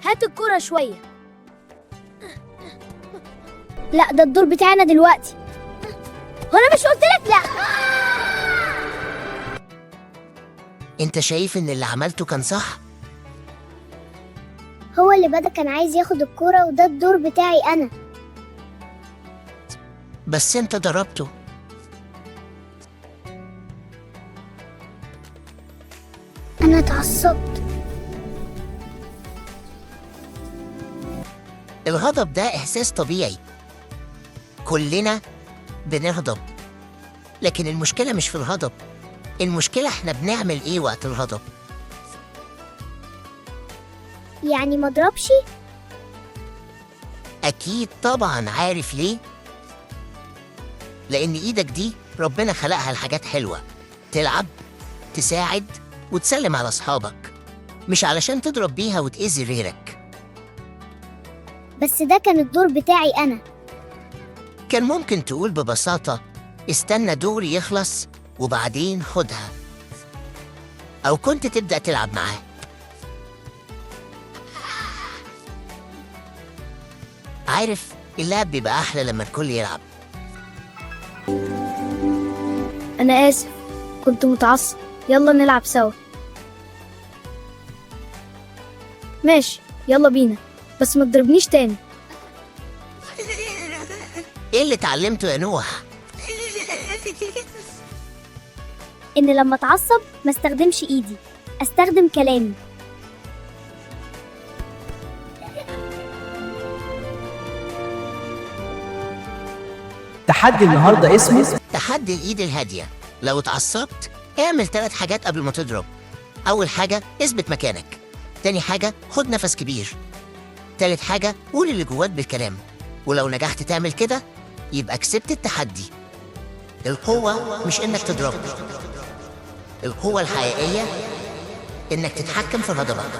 هات الكرة شوية. لا، ده الدور بتاعنا دلوقتي. وانا مش قلت لك لا؟ انت شايف ان اللي عملته كان صح؟ هو اللي بدأ كان عايز ياخد الكرة، وده الدور بتاعي أنا. بس انت ضربته. أنا اتعصبت. الغضب ده احساس طبيعي، كلنا بنغضب، لكن المشكلة مش في الغضب، المشكلة احنا بنعمل ايه وقت الغضب. يعني ما اضربش؟ اكيد طبعا. عارف ليه؟ لان ايدك دي ربنا خلقها لحاجات حلوة، تلعب، تساعد، وتسلم على اصحابك، مش علشان تضرب بيها وتأذي غيرك. بس ده كان الدور بتاعي أنا. كان ممكن تقول ببساطة استنى دوري يخلص وبعدين خدها، أو كنت تبدأ تلعب معاه. عارف، اللعب بيبقى أحلى لما الكل يلعب. أنا آسف، كنت متعصب. يلا نلعب سوا. ماشي، يلا بينا، بس ما تضربنيش تاني. إيه اللي اتعلمته يا نوح؟ إن لما اتعصب ما استخدمش إيدي، استخدم كلامي. تحدي النهارده اسمه تحدي الإيد الهادية. لو اتعصبت اعمل 3 حاجات قبل ما تضرب. أول حاجة اثبت مكانك، تاني حاجة خد نفس كبير، تالت حاجة قول اللي جواك بالكلام. ولو نجحت تعمل كده يبقى كسبت التحدي. القوة مش إنك تضرب، القوة الحقيقية إنك تتحكم في غضبك.